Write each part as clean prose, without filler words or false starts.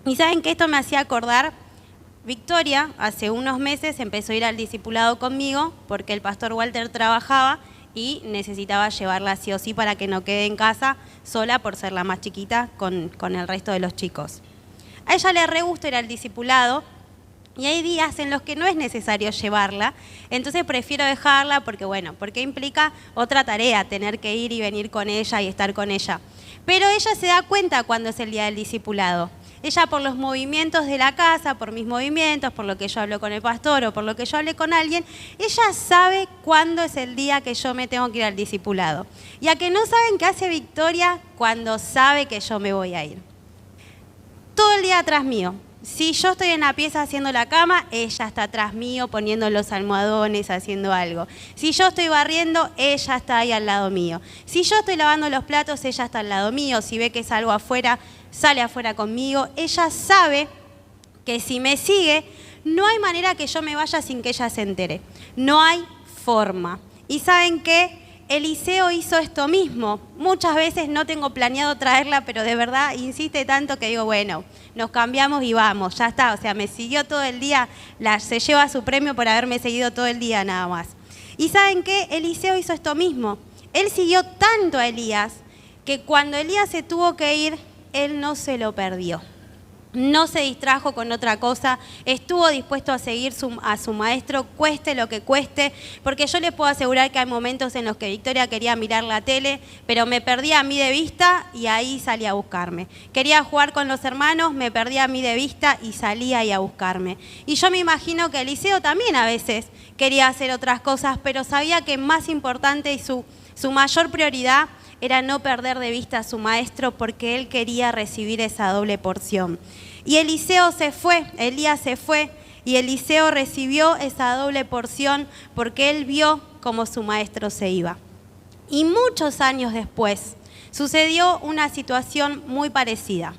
Y saben que esto me hacía acordar, Victoria hace unos meses empezó a ir al discipulado conmigo porque el pastor Walter trabajaba y necesitaba llevarla sí o sí para que no quede en casa sola por ser la más chiquita con el resto de los chicos. A ella le re gusta ir al discipulado y hay días en los que no es necesario llevarla, entonces prefiero dejarla porque implica otra tarea, tener que ir y venir con ella y estar con ella. Pero ella se da cuenta cuando es el día del discipulado. Ella, por los movimientos de la casa, por mis movimientos, por lo que yo hablo con el pastor o por lo que yo hablé con alguien, ella sabe cuándo es el día que yo me tengo que ir al discipulado. Y a que no saben qué hace Victoria cuando sabe que yo me voy a ir. Todo el día atrás mío. Si yo estoy en la pieza haciendo la cama, ella está atrás mío poniendo los almohadones, haciendo algo. Si yo estoy barriendo, ella está ahí al lado mío. Si yo estoy lavando los platos, ella está al lado mío. Si ve que salgo afuera, sale afuera conmigo. Ella sabe que si me sigue, no hay manera que yo me vaya sin que ella se entere. No hay forma. ¿Y saben qué? Eliseo hizo esto mismo. Muchas veces no tengo planeado traerla, pero de verdad insiste tanto que digo, bueno, nos cambiamos y vamos, ya está. O sea, me siguió todo el día, se lleva su premio por haberme seguido todo el día nada más. ¿Y saben qué? Eliseo hizo esto mismo. Él siguió tanto a Elías que cuando Elías se tuvo que ir, él no se lo perdió. No se distrajo con otra cosa, estuvo dispuesto a seguir a su maestro, cueste lo que cueste, porque yo les puedo asegurar que hay momentos en los que Victoria quería mirar la tele, pero me perdía a mí de vista y ahí salía a buscarme. Quería jugar con los hermanos, me perdía a mí de vista y salía ahí a buscarme. Y yo me imagino que Eliseo también a veces quería hacer otras cosas, pero sabía que más importante y su mayor prioridad era no perder de vista a su maestro porque él quería recibir esa doble porción. Y Elías se fue y Eliseo recibió esa doble porción porque él vio cómo su maestro se iba. Y muchos años después sucedió una situación muy parecida.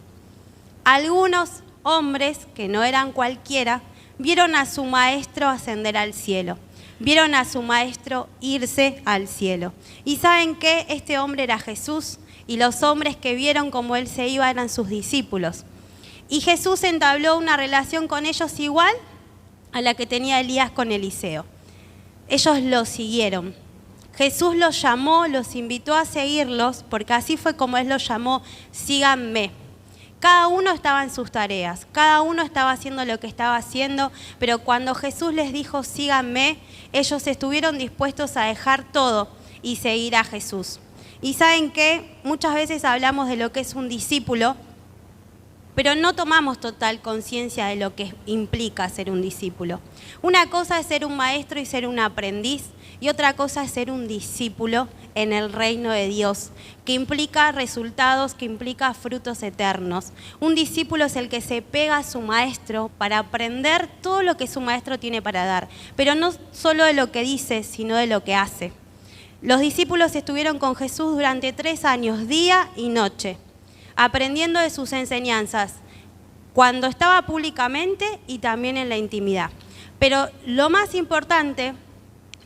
Algunos hombres, que no eran cualquiera, vieron a su maestro ascender al cielo. Vieron a su maestro irse al cielo. ¿Y saben qué? Este hombre era Jesús y los hombres que vieron cómo él se iba eran sus discípulos. Y Jesús entabló una relación con ellos igual a la que tenía Elías con Eliseo. Ellos lo siguieron. Jesús los llamó, los invitó a seguirlos, porque así fue como él los llamó, síganme. Cada uno estaba en sus tareas, cada uno estaba haciendo lo que estaba haciendo, pero cuando Jesús les dijo, síganme, ellos estuvieron dispuestos a dejar todo y seguir a Jesús. Y ¿saben qué? Muchas veces hablamos de lo que es un discípulo, pero no tomamos total conciencia de lo que implica ser un discípulo. Una cosa es ser un maestro y ser un aprendiz, y otra cosa es ser un discípulo en el reino de Dios, que implica resultados, que implica frutos eternos. Un discípulo es el que se pega a su maestro para aprender todo lo que su maestro tiene para dar, pero no solo de lo que dice, sino de lo que hace. Los discípulos estuvieron con Jesús durante 3 años, día y noche, aprendiendo de sus enseñanzas, cuando estaba públicamente y también en la intimidad. Pero lo más importante,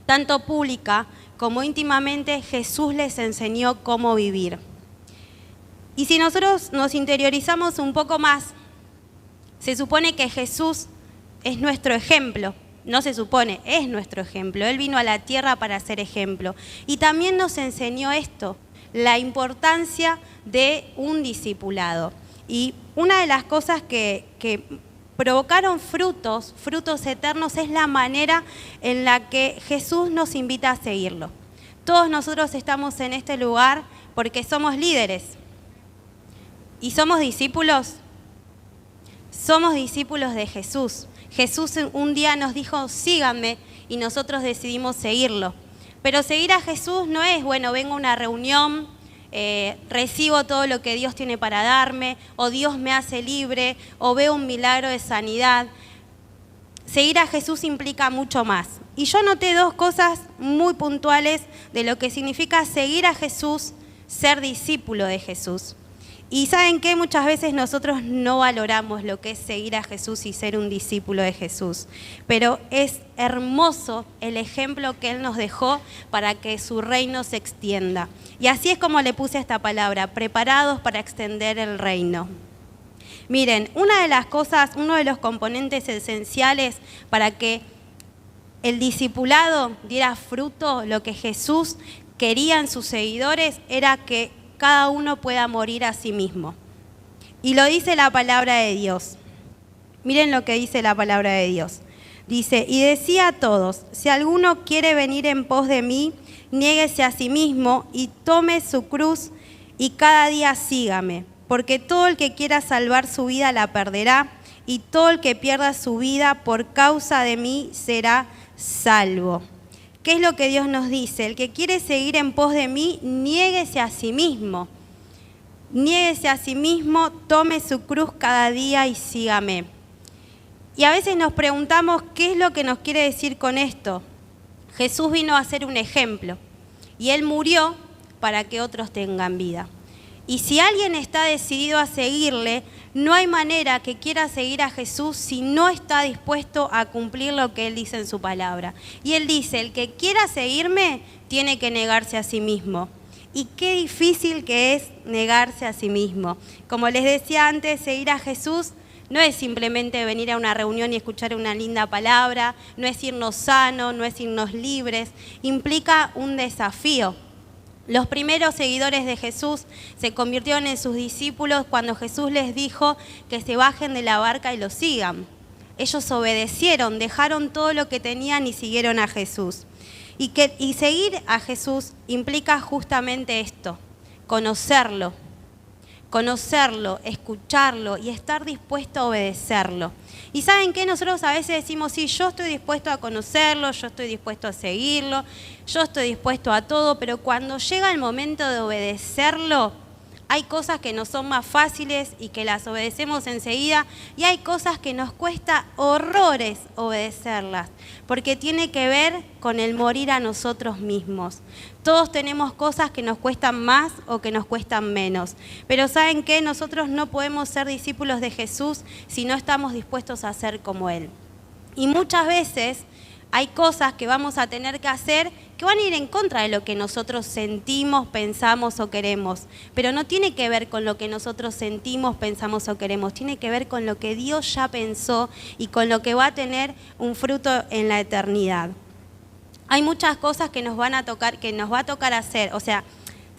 tanto pública como íntimamente, Jesús les enseñó cómo vivir. Y si nosotros nos interiorizamos un poco más, se supone que Jesús es nuestro ejemplo. No se supone, es nuestro ejemplo. Él vino a la tierra para ser ejemplo. Y también nos enseñó esto, la importancia de un discipulado. Y una de las cosas que provocaron frutos eternos, es la manera en la que Jesús nos invita a seguirlo. Todos nosotros estamos en este lugar porque somos líderes. ¿Y somos discípulos? Somos discípulos de Jesús. Jesús un día nos dijo, síganme, y nosotros decidimos seguirlo. Pero seguir a Jesús no es, bueno, vengo a una reunión, recibo todo lo que Dios tiene para darme, o Dios me hace libre, o veo un milagro de sanidad. Seguir a Jesús implica mucho más. Y yo noté 2 cosas muy puntuales de lo que significa seguir a Jesús, ser discípulo de Jesús. Y ¿saben qué? Muchas veces nosotros no valoramos lo que es seguir a Jesús y ser un discípulo de Jesús. Pero es hermoso el ejemplo que Él nos dejó para que su reino se extienda. Y así es como le puse esta palabra, preparados para extender el reino. Miren, una de las cosas, uno de los componentes esenciales para que el discipulado diera fruto, lo que Jesús quería en sus seguidores, era que cada uno pueda morir a sí mismo. Y lo dice la palabra de Dios. Miren lo que dice la palabra de Dios. Dice, y decía a todos, si alguno quiere venir en pos de mí, niéguese a sí mismo y tome su cruz y cada día sígame. Porque todo el que quiera salvar su vida la perderá, y todo el que pierda su vida por causa de mí será salvo. ¿Qué es lo que Dios nos dice? El que quiere seguir en pos de mí, niéguese a sí mismo. Niéguese a sí mismo, tome su cruz cada día y sígame. Y a veces nos preguntamos, ¿qué es lo que nos quiere decir con esto? Jesús vino a ser un ejemplo, y Él murió para que otros tengan vida. Y si alguien está decidido a seguirle, no hay manera que quiera seguir a Jesús si no está dispuesto a cumplir lo que Él dice en su palabra. Y Él dice, el que quiera seguirme tiene que negarse a sí mismo. Y qué difícil que es negarse a sí mismo. Como les decía antes, seguir a Jesús no es simplemente venir a una reunión y escuchar una linda palabra, no es irnos sanos, no es irnos libres, implica un desafío. Los primeros seguidores de Jesús se convirtieron en sus discípulos cuando Jesús les dijo que se bajen de la barca y lo sigan. Ellos obedecieron, dejaron todo lo que tenían y siguieron a Jesús. Y seguir a Jesús implica justamente esto, conocerlo, escucharlo y estar dispuesto a obedecerlo. Y ¿saben qué? Nosotros a veces decimos, sí, yo estoy dispuesto a conocerlo, yo estoy dispuesto a seguirlo, yo estoy dispuesto a todo, pero cuando llega el momento de obedecerlo, hay cosas que nos son más fáciles y que las obedecemos enseguida, y hay cosas que nos cuesta horrores obedecerlas, porque tiene que ver con el morir a nosotros mismos. Todos tenemos cosas que nos cuestan más o que nos cuestan menos, pero ¿saben qué? Nosotros no podemos ser discípulos de Jesús si no estamos dispuestos a ser como Él. Y muchas veces hay cosas que vamos a tener que hacer que van a ir en contra de lo que nosotros sentimos, pensamos o queremos. Pero no tiene que ver con lo que nosotros sentimos, pensamos o queremos. Tiene que ver con lo que Dios ya pensó y con lo que va a tener un fruto en la eternidad. Hay muchas cosas que nos va a tocar hacer. O sea,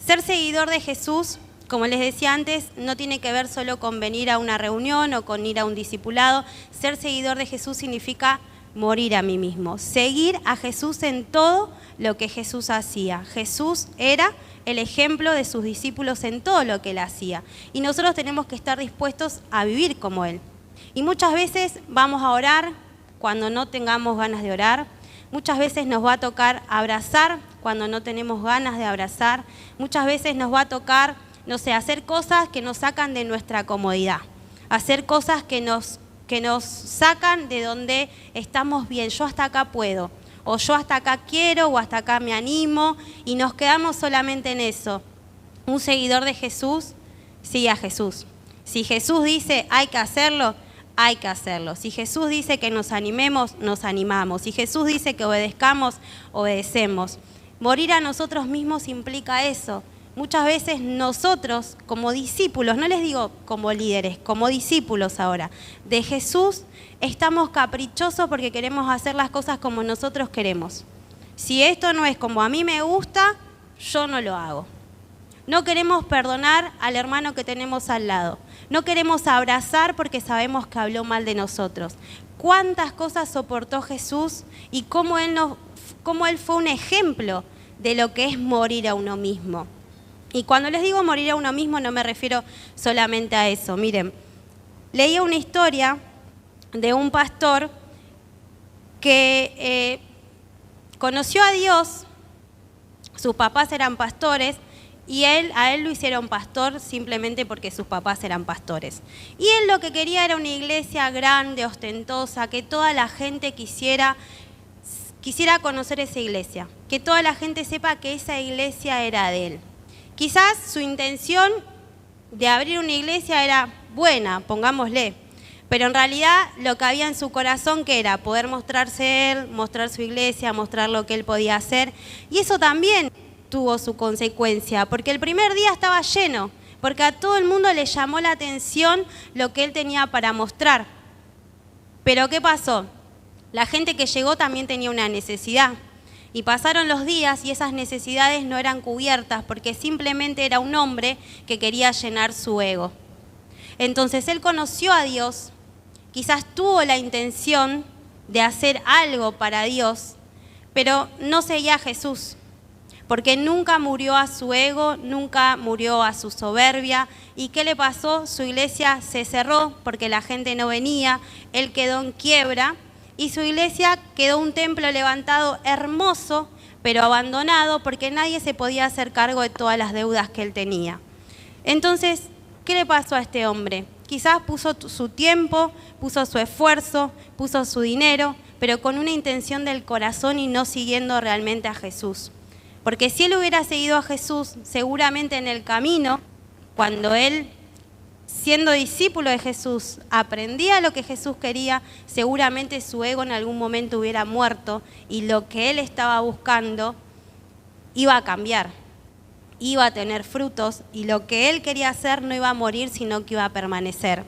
ser seguidor de Jesús, como les decía antes, no tiene que ver solo con venir a una reunión o con ir a un discipulado. Ser seguidor de Jesús significa morir a mí mismo, seguir a Jesús en todo lo que Jesús hacía. Jesús era el ejemplo de sus discípulos en todo lo que Él hacía. Y nosotros tenemos que estar dispuestos a vivir como Él. Y muchas veces vamos a orar cuando no tengamos ganas de orar. Muchas veces nos va a tocar abrazar cuando no tenemos ganas de abrazar. Muchas veces nos va a tocar, hacer cosas que nos sacan de nuestra comodidad. Hacer cosas que nos sacan de donde estamos bien. Yo hasta acá puedo, o yo hasta acá quiero, o hasta acá me animo, y nos quedamos solamente en eso. Un seguidor de Jesús sigue a Jesús. Si Jesús dice hay que hacerlo, hay que hacerlo. Si Jesús dice que nos animemos, nos animamos. Si Jesús dice que obedezcamos, obedecemos. Morir a nosotros mismos implica eso. Muchas veces nosotros, como discípulos, no les digo como líderes, como discípulos ahora, de Jesús, estamos caprichosos porque queremos hacer las cosas como nosotros queremos. Si esto no es como a mí me gusta, yo no lo hago. No queremos perdonar al hermano que tenemos al lado. No queremos abrazar porque sabemos que habló mal de nosotros. ¿Cuántas cosas soportó Jesús y cómo Él fue un ejemplo de lo que es morir a uno mismo? Y cuando les digo morir a uno mismo no me refiero solamente a eso. Miren, leí una historia de un pastor que conoció a Dios, sus papás eran pastores, y a él lo hicieron pastor simplemente porque sus papás eran pastores. Y él lo que quería era una iglesia grande, ostentosa, que toda la gente quisiera conocer esa iglesia, que toda la gente sepa que esa iglesia era de él. Quizás su intención de abrir una iglesia era buena, pongámosle, pero en realidad lo que había en su corazón que era poder mostrarse él, mostrar su iglesia, mostrar lo que él podía hacer, y eso también tuvo su consecuencia, porque el primer día estaba lleno, porque a todo el mundo le llamó la atención lo que él tenía para mostrar. Pero ¿qué pasó? La gente que llegó también tenía una necesidad. Y pasaron los días y esas necesidades no eran cubiertas porque simplemente era un hombre que quería llenar su ego. Entonces él conoció a Dios, quizás tuvo la intención de hacer algo para Dios, pero no seguía a Jesús, porque nunca murió a su ego, nunca murió a su soberbia. ¿Y qué le pasó? Su iglesia se cerró porque la gente no venía, él quedó en quiebra. Y su iglesia quedó un templo levantado hermoso, pero abandonado porque nadie se podía hacer cargo de todas las deudas que él tenía. Entonces, ¿qué le pasó a este hombre? Quizás puso su tiempo, puso su esfuerzo, puso su dinero, pero con una intención del corazón y no siguiendo realmente a Jesús. Porque si él hubiera seguido a Jesús, seguramente en el camino, cuando él, siendo discípulo de Jesús, aprendía lo que Jesús quería, seguramente su ego en algún momento hubiera muerto y lo que él estaba buscando iba a cambiar, iba a tener frutos y lo que él quería hacer no iba a morir, sino que iba a permanecer.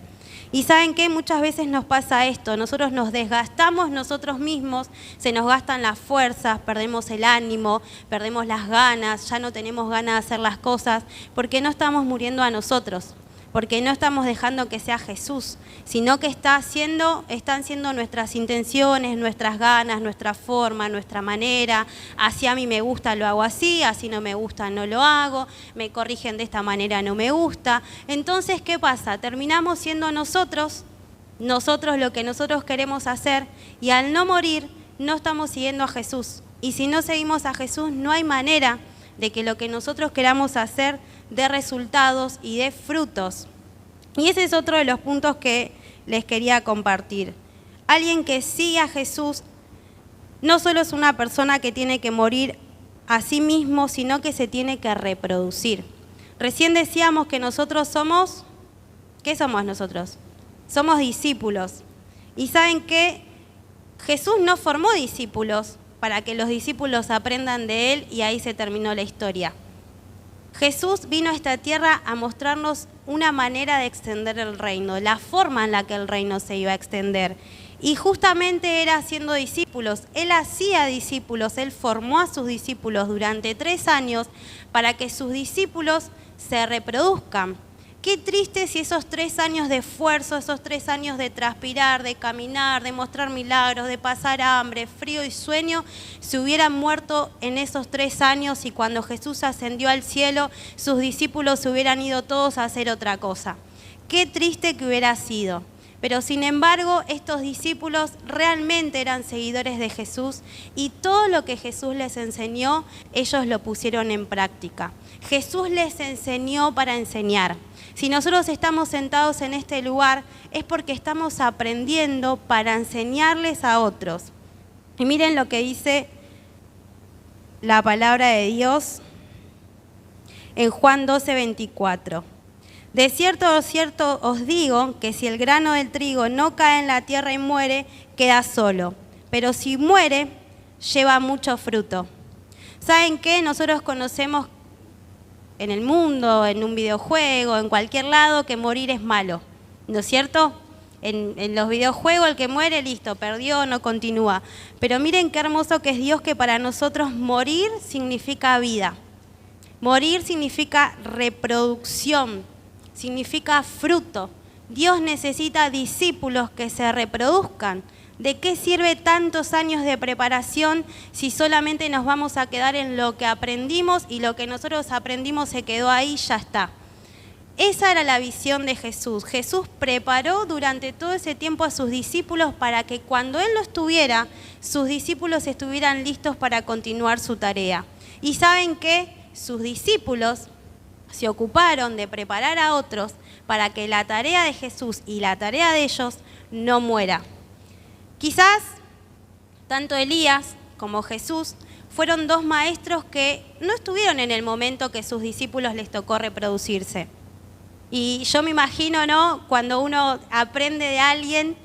Y ¿saben qué? Muchas veces nos pasa esto, nosotros nos desgastamos nosotros mismos, se nos gastan las fuerzas, perdemos el ánimo, perdemos las ganas, ya no tenemos ganas de hacer las cosas, porque no estamos muriendo a nosotros, porque no estamos dejando que sea Jesús, sino que están siendo nuestras intenciones, nuestras ganas, nuestra forma, nuestra manera. Así a mí me gusta, lo hago así, así no me gusta, no lo hago, me corrigen de esta manera, no me gusta. Entonces, ¿qué pasa? Terminamos siendo nosotros lo que nosotros queremos hacer, y al no morir, no estamos siguiendo a Jesús. Y si no seguimos a Jesús, no hay manera de que lo que nosotros queramos hacer dé resultados y dé frutos. Y ese es otro de los puntos que les quería compartir. Alguien que sigue a Jesús no solo es una persona que tiene que morir a sí mismo, sino que se tiene que reproducir. Recién decíamos que nosotros somos, ¿qué somos nosotros? Somos discípulos. Y ¿saben qué? Jesús no formó discípulos para que los discípulos aprendan de él y ahí se terminó la historia. Jesús vino a esta tierra a mostrarnos una manera de extender el reino, la forma en la que el reino se iba a extender. Y justamente era haciendo discípulos. Él hacía discípulos, él formó a sus discípulos durante 3 años para que sus discípulos se reproduzcan. Qué triste si esos 3 años de esfuerzo, esos 3 años de transpirar, de caminar, de mostrar milagros, de pasar hambre, frío y sueño, se hubieran muerto en esos 3 años y cuando Jesús ascendió al cielo, sus discípulos se hubieran ido todos a hacer otra cosa. Qué triste que hubiera sido. Pero sin embargo, estos discípulos realmente eran seguidores de Jesús y todo lo que Jesús les enseñó, ellos lo pusieron en práctica. Jesús les enseñó para enseñar. Si nosotros estamos sentados en este lugar, es porque estamos aprendiendo para enseñarles a otros. Y miren lo que dice la palabra de Dios en Juan 12:24. De cierto os digo que si el grano del trigo no cae en la tierra y muere, queda solo. Pero si muere, lleva mucho fruto. ¿Saben qué? Nosotros conocemos en el mundo, en un videojuego, en cualquier lado, que morir es malo, ¿no es cierto? En los videojuegos el que muere, listo, perdió, no continúa. Pero miren qué hermoso que es Dios, que para nosotros morir significa vida. Morir significa reproducción, significa fruto. Dios necesita discípulos que se reproduzcan. ¿De qué sirve tantos años de preparación si solamente nos vamos a quedar en lo que aprendimos y lo que nosotros aprendimos se quedó ahí y ya está? Esa era la visión de Jesús. Jesús preparó durante todo ese tiempo a sus discípulos para que cuando Él no estuviera, sus discípulos estuvieran listos para continuar su tarea. Y ¿saben qué? Sus discípulos se ocuparon de preparar a otros para que la tarea de Jesús y la tarea de ellos no muera. Quizás tanto Elías como Jesús fueron 2 maestros que no estuvieron en el momento que sus discípulos les tocó reproducirse. Y yo me imagino, ¿no? Cuando uno aprende de alguien,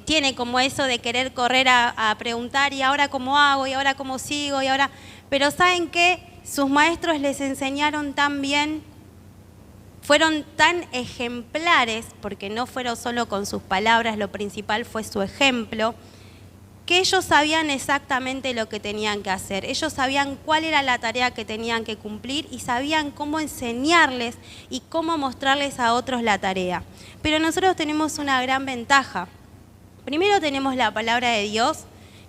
tiene como eso de querer correr a preguntar, ¿y ahora cómo hago? ¿Y ahora cómo sigo? ¿Y ahora? Pero ¿saben qué? Sus maestros les enseñaron tan bien Fueron tan ejemplares, porque no fueron solo con sus palabras, lo principal fue su ejemplo, que ellos sabían exactamente lo que tenían que hacer. Ellos sabían cuál era la tarea que tenían que cumplir y sabían cómo enseñarles y cómo mostrarles a otros la tarea. Pero nosotros tenemos una gran ventaja. Primero tenemos la palabra de Dios,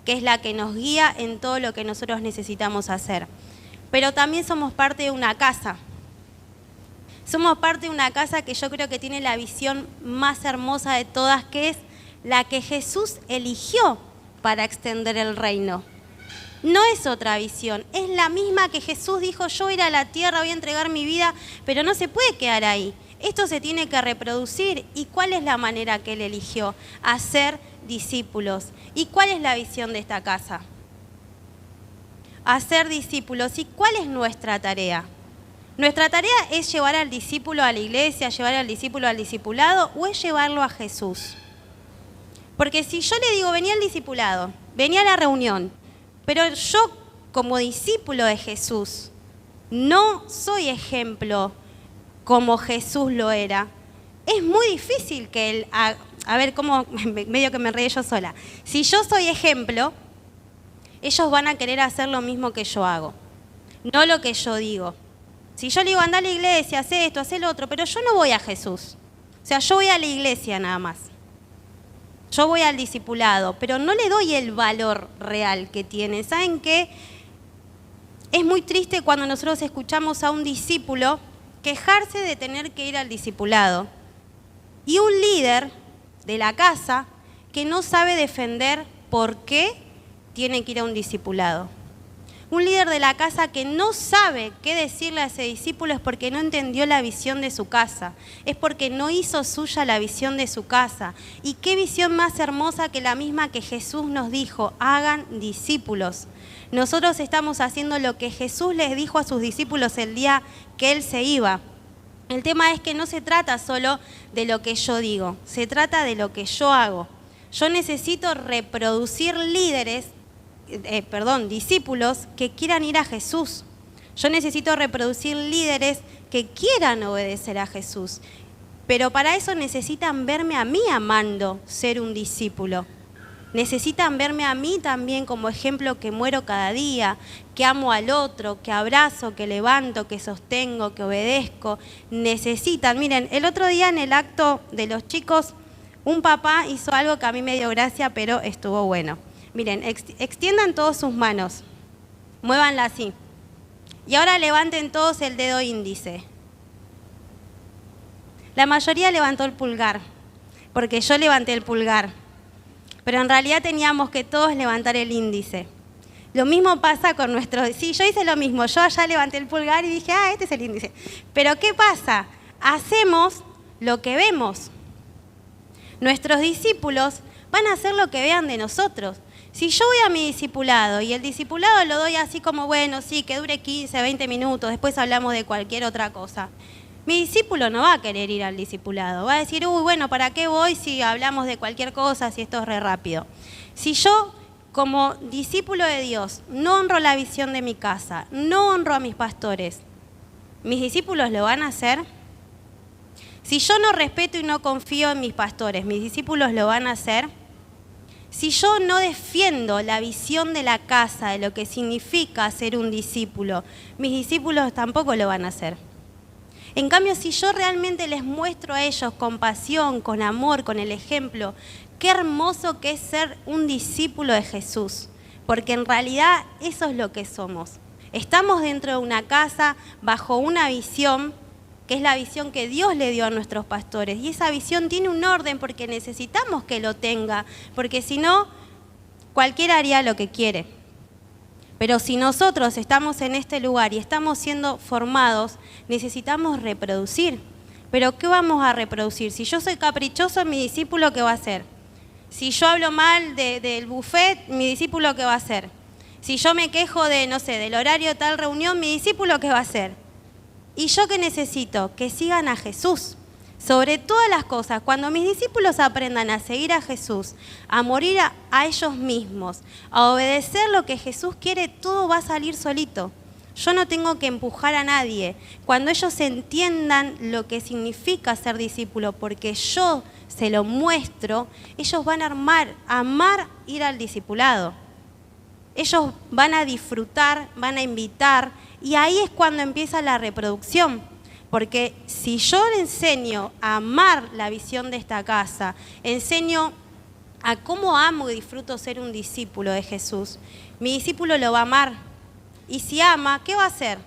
que es la que nos guía en todo lo que nosotros necesitamos hacer. Pero también somos parte de una casa. Somos parte de una casa que yo creo que tiene la visión más hermosa de todas, que es la que Jesús eligió para extender el reino. No es otra visión, es la misma que Jesús dijo: yo voy a ir a la tierra, voy a entregar mi vida, pero no se puede quedar ahí. Esto se tiene que reproducir. ¿Y cuál es la manera que Él eligió? Hacer discípulos. ¿Y cuál es la visión de esta casa? Hacer discípulos. ¿Y cuál es nuestra tarea? ¿Nuestra tarea es llevar al discípulo a la iglesia, llevar al discípulo al discipulado, o es llevarlo a Jesús? Porque si yo le digo, vení al discipulado, vení a la reunión, pero yo como discípulo de Jesús no soy ejemplo como Jesús lo era, es muy difícil que Él haga. A ver, cómo, medio que me reí yo sola. Si yo soy ejemplo, ellos van a querer hacer lo mismo que yo hago, no lo que yo digo. Si yo le digo, anda a la iglesia, haz esto, haz lo otro, pero yo no voy a Jesús. O sea, yo voy a la iglesia nada más. Yo voy al discipulado, pero no le doy el valor real que tiene. ¿Saben qué? Es muy triste cuando nosotros escuchamos a un discípulo quejarse de tener que ir al discipulado y un líder de la casa que no sabe defender por qué tiene que ir a un discipulado. Un líder de la casa que no sabe qué decirle a ese discípulo es porque no entendió la visión de su casa, es porque no hizo suya la visión de su casa. Y qué visión más hermosa que la misma que Jesús nos dijo: hagan discípulos. Nosotros estamos haciendo lo que Jesús les dijo a sus discípulos el día que Él se iba. El tema es que no se trata solo de lo que yo digo, se trata de lo que yo hago. Yo necesito reproducir discípulos que quieran ir a Jesús. Yo necesito reproducir líderes que quieran obedecer a Jesús. Pero para eso necesitan verme a mí amando ser un discípulo. Necesitan verme a mí también como ejemplo, que muero cada día, que amo al otro, que abrazo, que levanto, que sostengo, que obedezco. Necesitan. Miren, el otro día en el acto de los chicos, un papá hizo algo que a mí me dio gracia, pero estuvo bueno. Miren, extiendan todas sus manos, muévanla así. Y ahora levanten todos el dedo índice. La mayoría levantó el pulgar, porque yo levanté el pulgar. Pero en realidad teníamos que todos levantar el índice. Lo mismo pasa con nuestros... Sí, yo hice lo mismo. Yo allá levanté el pulgar y dije, este es el índice. Pero ¿qué pasa? Hacemos lo que vemos. Nuestros discípulos van a hacer lo que vean de nosotros. Si yo voy a mi discipulado y el discipulado lo doy así como, bueno, sí, que dure 15, 20 minutos, después hablamos de cualquier otra cosa, mi discípulo no va a querer ir al discipulado. Va a decir, bueno, ¿para qué voy si hablamos de cualquier cosa, si esto es re rápido? Si yo, como discípulo de Dios, no honro la visión de mi casa, no honro a mis pastores, ¿mis discípulos lo van a hacer? Si yo no respeto y no confío en mis pastores, ¿mis discípulos lo van a hacer? Si yo no defiendo la visión de la casa, de lo que significa ser un discípulo, mis discípulos tampoco lo van a hacer. En cambio, si yo realmente les muestro a ellos con pasión, con amor, con el ejemplo, qué hermoso que es ser un discípulo de Jesús, porque en realidad eso es lo que somos. Estamos dentro de una casa bajo una visión, que es la visión que Dios le dio a nuestros pastores. Y esa visión tiene un orden porque necesitamos que lo tenga, porque si no, cualquiera haría lo que quiere. Pero si nosotros estamos en este lugar y estamos siendo formados, necesitamos reproducir. ¿Pero qué vamos a reproducir? Si yo soy caprichoso, mi discípulo, ¿qué va a hacer? Si yo hablo mal del buffet, mi discípulo, ¿qué va a hacer? Si yo me quejo de, no sé, del horario de tal reunión, mi discípulo, ¿qué va a hacer? ¿Y yo qué necesito? Que sigan a Jesús. Sobre todas las cosas, cuando mis discípulos aprendan a seguir a Jesús, a morir a ellos mismos, a obedecer lo que Jesús quiere, todo va a salir solito. Yo no tengo que empujar a nadie. Cuando ellos entiendan lo que significa ser discípulo, porque yo se lo muestro, ellos van a amar ir al discipulado. Ellos van a disfrutar, van a invitar, y ahí es cuando empieza la reproducción. Porque si yo le enseño a amar la visión de esta casa, enseño a cómo amo y disfruto ser un discípulo de Jesús, mi discípulo lo va a amar. Y si ama, ¿qué va a hacer?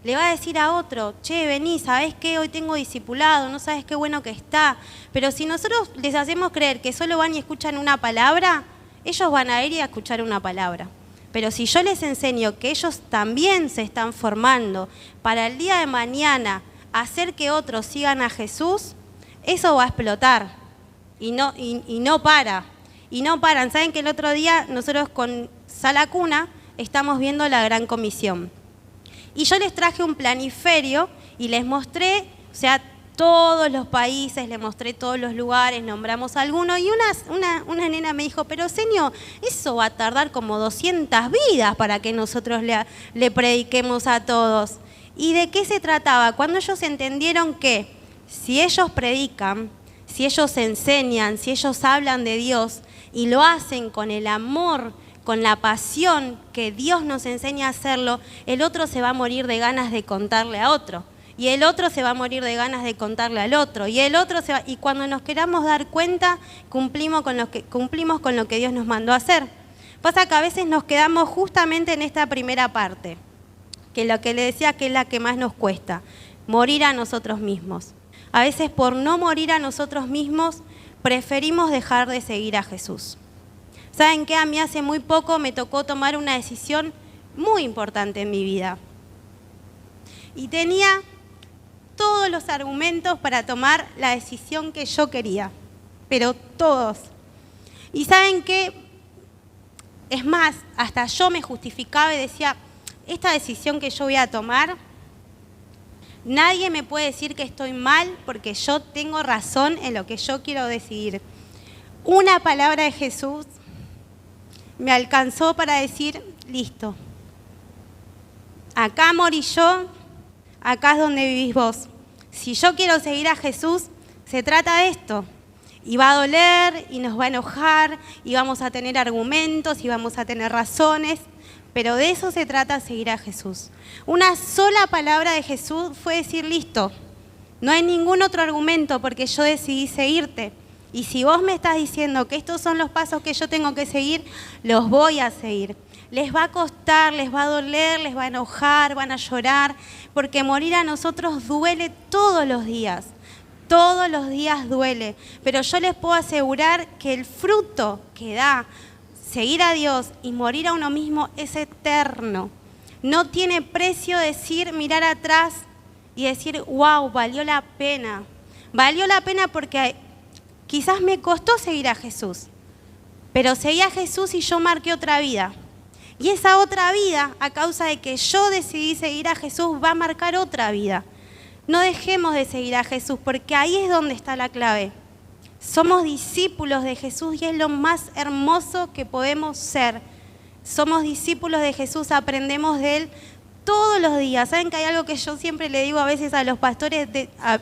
Le va a decir a otro, che, vení, ¿sabés qué? Hoy tengo discipulado, no sabés qué bueno que está. Pero si nosotros les hacemos creer que solo van y escuchan una palabra, ellos van a ir y a escuchar una palabra. Pero si yo les enseño que ellos también se están formando para el día de mañana hacer que otros sigan a Jesús, eso va a explotar. Y no para. Y no paran. ¿Saben que el otro día nosotros con Sala Cuna estamos viendo la Gran Comisión? Y yo les traje un planiferio y les mostré, o sea, todos los países, les mostré todos los lugares, nombramos algunos, y una nena me dijo, pero señor, eso va a tardar como 200 vidas para que nosotros le prediquemos a todos. ¿Y de qué se trataba? Cuando ellos entendieron que si ellos predican, si ellos enseñan, si ellos hablan de Dios y lo hacen con el amor, con la pasión que Dios nos enseña a hacerlo, el otro se va a morir de ganas de contarle a otro. Y el otro se va a morir de ganas de contarle al otro. Y el otro y cuando nos queramos dar cuenta, cumplimos con lo que Dios nos mandó a hacer. Pasa que a veces nos quedamos justamente en esta primera parte, que lo que le decía que es la que más nos cuesta, morir a nosotros mismos. A veces por no morir a nosotros mismos, preferimos dejar de seguir a Jesús. ¿Saben qué? A mí hace muy poco me tocó tomar una decisión muy importante en mi vida. Y tenía todos los argumentos para tomar la decisión que yo quería, pero todos. Y ¿saben qué? Es más, hasta yo me justificaba y decía, esta decisión que yo voy a tomar, nadie me puede decir que estoy mal porque yo tengo razón en lo que yo quiero decidir. Una palabra de Jesús me alcanzó para decir, listo, acá morí yo, acá es donde vivís vos. Si yo quiero seguir a Jesús, se trata de esto. Y va a doler, y nos va a enojar, y vamos a tener argumentos, y vamos a tener razones, pero de eso se trata seguir a Jesús. Una sola palabra de Jesús fue decir, listo, no hay ningún otro argumento porque yo decidí seguirte. Y si vos me estás diciendo que estos son los pasos que yo tengo que seguir, los voy a seguir. Les va a costar, les va a doler, les va a enojar, van a llorar, porque morir a nosotros duele todos los días duele, pero yo les puedo asegurar que el fruto que da seguir a Dios y morir a uno mismo es eterno. No tiene precio decir, mirar atrás y decir, wow, valió la pena. Valió la pena porque quizás me costó seguir a Jesús, pero seguí a Jesús y yo marqué otra vida. Y esa otra vida, a causa de que yo decidí seguir a Jesús, va a marcar otra vida. No dejemos de seguir a Jesús, porque ahí es donde está la clave. Somos discípulos de Jesús y es lo más hermoso que podemos ser. Somos discípulos de Jesús, aprendemos de Él todos los días. ¿Saben que hay algo que yo siempre le digo a veces a los pastores, a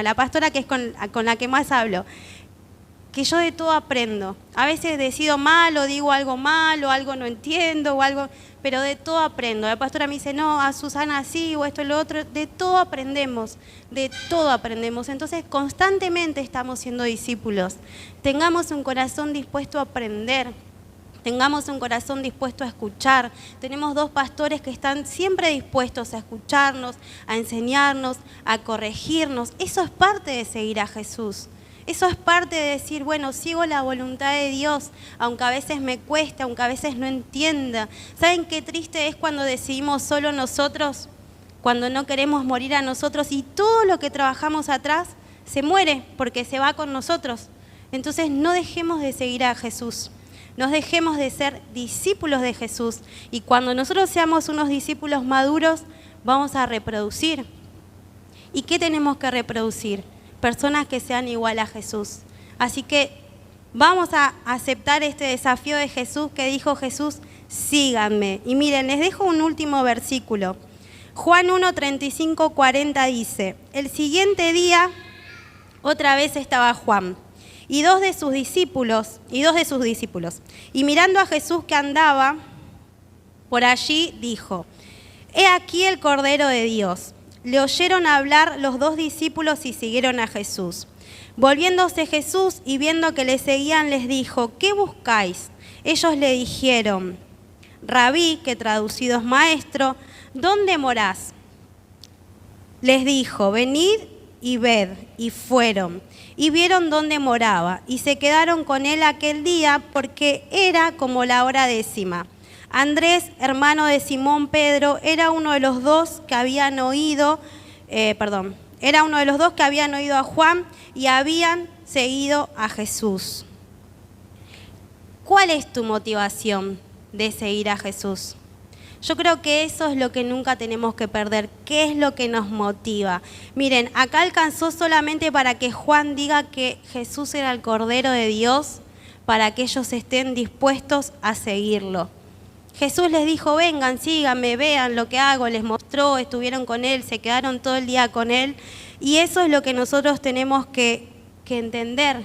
la pastora que es con la que más hablo? Que yo de todo aprendo. A veces decido mal o digo algo mal o algo no entiendo o algo, pero de todo aprendo. La pastora me dice, no, a Susana así o esto y lo otro. De todo aprendemos, de todo aprendemos. Entonces constantemente estamos siendo discípulos. Tengamos un corazón dispuesto a aprender. Tengamos un corazón dispuesto a escuchar. Tenemos 2 pastores que están siempre dispuestos a escucharnos, a enseñarnos, a corregirnos. Eso es parte de seguir a Jesús. Eso es parte de decir, bueno, sigo la voluntad de Dios, aunque a veces me cueste, aunque a veces no entienda. ¿Saben qué triste es cuando decidimos solo nosotros? Cuando no queremos morir a nosotros y todo lo que trabajamos atrás se muere porque se va con nosotros. Entonces no dejemos de seguir a Jesús. No dejemos de ser discípulos de Jesús. Y cuando nosotros seamos unos discípulos maduros, vamos a reproducir. ¿Y qué tenemos que reproducir? Personas que sean igual a Jesús. Así que Vamos a aceptar este desafío de Jesús que dijo Jesús, síganme. Y miren, les dejo un último versículo. Juan 1, 35, 40 dice, el siguiente día otra vez estaba Juan y dos de sus discípulos, y mirando a Jesús que andaba por allí, dijo, he aquí el Cordero de Dios. Le oyeron hablar los dos discípulos y siguieron a Jesús. Volviéndose Jesús y viendo que le seguían, les dijo, ¿qué buscáis? Ellos le dijeron, Rabí, que traducido es maestro, ¿dónde morás? Les dijo, venid y ved, y fueron, y vieron dónde moraba, y se quedaron con él aquel día, porque era como la hora 10:00. Andrés, hermano de Simón Pedro, era uno de los dos que habían oído a Juan y habían seguido a Jesús. ¿Cuál es tu motivación de seguir a Jesús? Yo creo que eso es lo que nunca tenemos que perder. ¿Qué es lo que nos motiva? Miren, acá alcanzó solamente para que Juan diga que Jesús era el Cordero de Dios, para que ellos estén dispuestos a seguirlo. Jesús les dijo, vengan, síganme, vean lo que hago, les mostró, estuvieron con él, se quedaron todo el día con él. Y eso es lo que nosotros tenemos que entender.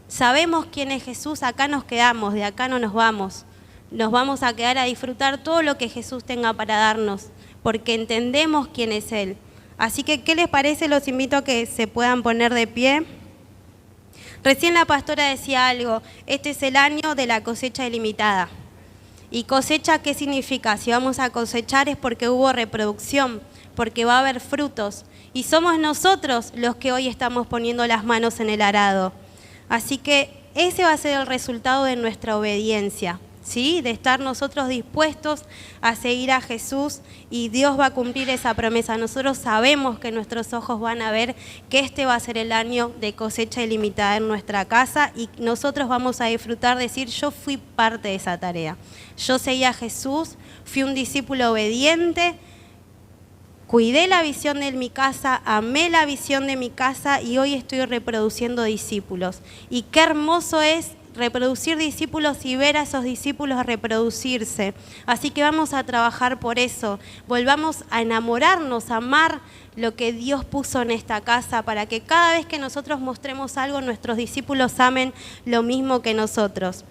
Sabemos quién es Jesús, acá nos quedamos, de acá no nos vamos. Nos vamos a quedar a disfrutar todo lo que Jesús tenga para darnos, porque entendemos quién es Él. Así que, ¿qué les parece? Los invito a que se puedan poner de pie. Recién la pastora decía algo, este es el año de la cosecha ilimitada. ¿Y cosecha qué significa? Si vamos a cosechar es porque hubo reproducción, porque va a haber frutos. Y somos nosotros los que hoy estamos poniendo las manos en el arado. Así que ese va a ser el resultado de nuestra obediencia, ¿sí? De estar nosotros dispuestos a seguir a Jesús y Dios va a cumplir esa promesa. Nosotros sabemos que nuestros ojos van a ver que este va a ser el año de cosecha ilimitada en nuestra casa y nosotros vamos a disfrutar, decir, yo fui parte de esa tarea. Yo seguí a Jesús, fui un discípulo obediente, cuidé la visión de mi casa, amé la visión de mi casa y hoy estoy reproduciendo discípulos. Y qué hermoso es reproducir discípulos y ver a esos discípulos reproducirse. Así que vamos a trabajar por eso. Volvamos a enamorarnos, a amar lo que Dios puso en esta casa para que cada vez que nosotros mostremos algo, nuestros discípulos amen lo mismo que nosotros.